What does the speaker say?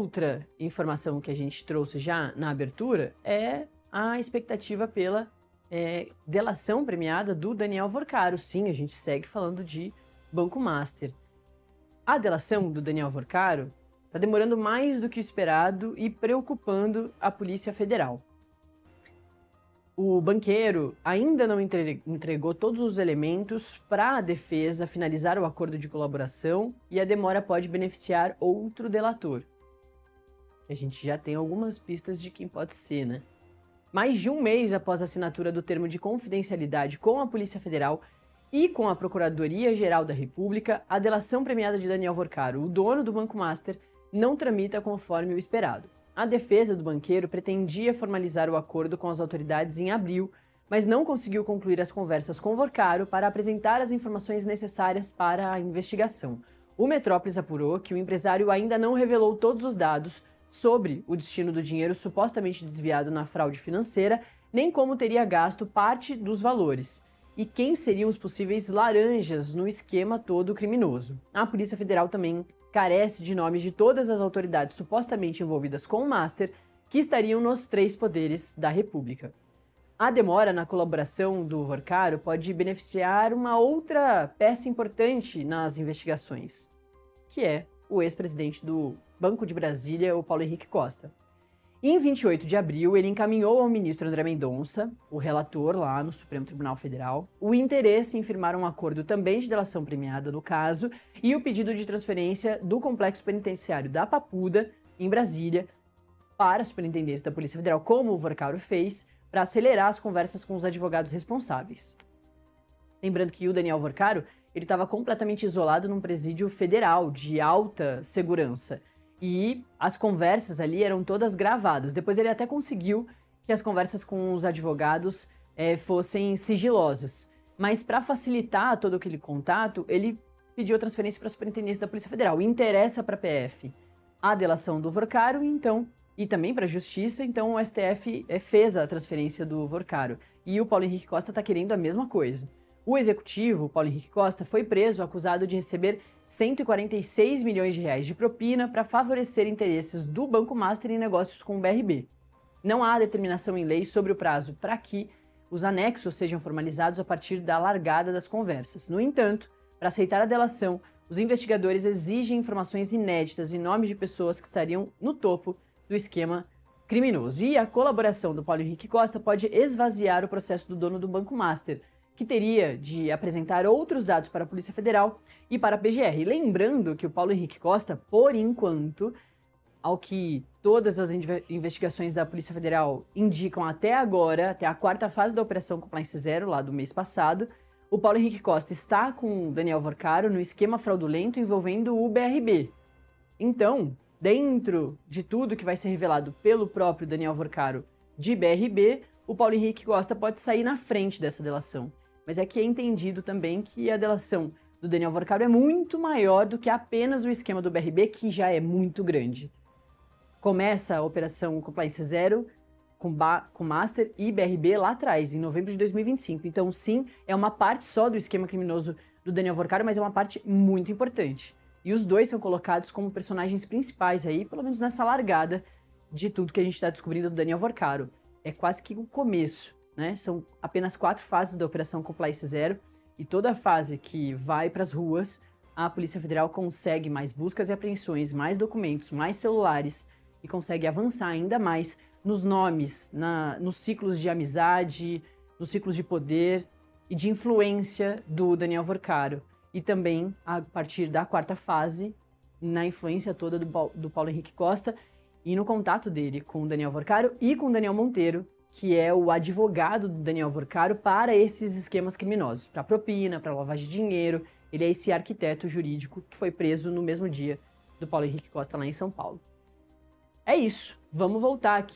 outra informação que a gente trouxe já na abertura é a expectativa pela delação premiada do Daniel Vorcaro. Sim, a gente segue falando de Banco Master. A delação do Daniel Vorcaro está demorando mais do que o esperado e preocupando a Polícia Federal. O banqueiro ainda não entregou todos os elementos para a defesa finalizar o acordo de colaboração e a demora pode beneficiar outro delator. A gente já tem algumas pistas de quem pode ser, né? Mais de um mês após a assinatura do termo de confidencialidade com a Polícia Federal e com a Procuradoria-Geral da República, a delação premiada de Daniel Vorcaro, o dono do Banco Master, não tramita conforme o esperado. A defesa do banqueiro pretendia formalizar o acordo com as autoridades em abril, mas não conseguiu concluir as conversas com Vorcaro para apresentar as informações necessárias para a investigação. O Metrópolis apurou que o empresário ainda não revelou todos os dados sobre o destino do dinheiro supostamente desviado na fraude financeira, nem como teria gasto parte dos valores, e quem seriam os possíveis laranjas no esquema todo criminoso. A Polícia Federal também carece de nomes de todas as autoridades supostamente envolvidas com o Master, que estariam nos 3 poderes da República. A demora na colaboração do Vorcaro pode beneficiar uma outra peça importante nas investigações, que é o ex-presidente do Banco de Brasília, o Paulo Henrique Costa. Em 28 de abril, ele encaminhou ao ministro André Mendonça, o relator lá no Supremo Tribunal Federal, o interesse em firmar um acordo também de delação premiada no caso e o pedido de transferência do complexo penitenciário da Papuda, em Brasília, para a Superintendência da Polícia Federal, como o Vorcaro fez, para acelerar as conversas com os advogados responsáveis. Lembrando que o Daniel Vorcaro ele estava completamente isolado num presídio federal de alta segurança. E as conversas ali eram todas gravadas. Depois ele até conseguiu que as conversas com os advogados fossem sigilosas. Mas para facilitar todo aquele contato, ele pediu a transferência para a Superintendência da Polícia Federal. Interessa para a PF a delação do Vorcaro, então, e também para a Justiça, então o STF fez a transferência do Vorcaro. E o Paulo Henrique Costa está querendo a mesma coisa. O executivo, Paulo Henrique Costa, foi preso acusado de receber 146 milhões de reais de propina para favorecer interesses do Banco Master em negócios com o BRB. Não há determinação em lei sobre o prazo para que os anexos sejam formalizados a partir da largada das conversas. No entanto, para aceitar a delação, os investigadores exigem informações inéditas e nomes de pessoas que estariam no topo do esquema criminoso. E a colaboração do Paulo Henrique Costa pode esvaziar o processo do dono do Banco Master, que teria de apresentar outros dados para a Polícia Federal e para a PGR. Lembrando que o Paulo Henrique Costa, por enquanto, ao que todas as investigações da Polícia Federal indicam até agora, até a 4ª fase da Operação Compliance Zero, lá do mês passado, o Paulo Henrique Costa está com o Daniel Vorcaro no esquema fraudulento envolvendo o BRB. Então, dentro de tudo que vai ser revelado pelo próprio Daniel Vorcaro de BRB, o Paulo Henrique Costa pode sair na frente dessa delação. Mas é que é entendido também que a delação do Daniel Vorcaro é muito maior do que apenas o esquema do BRB, que já é muito grande. Começa a Operação Compliance Zero com Master e BRB lá atrás, em novembro de 2025. Então, sim, é uma parte só do esquema criminoso do Daniel Vorcaro, mas é uma parte muito importante. E os dois são colocados como personagens principais aí, pelo menos nessa largada de tudo que a gente está descobrindo do Daniel Vorcaro. É quase que o começo, né? São apenas 4 fases da Operação Compliance Zero e toda fase que vai para as ruas, a Polícia Federal consegue mais buscas e apreensões, mais documentos, mais celulares e consegue avançar ainda mais nos nomes, nos ciclos de amizade, nos ciclos de poder e de influência do Daniel Vorcaro. E também, a partir da 4ª fase, na influência toda do Paulo Henrique Costa e no contato dele com o Daniel Vorcaro e com o Daniel Monteiro, que é o advogado do Daniel Vorcaro para esses esquemas criminosos, para propina, para lavagem de dinheiro. Ele é esse arquiteto jurídico que foi preso no mesmo dia do Paulo Henrique Costa lá em São Paulo. É isso, vamos voltar aqui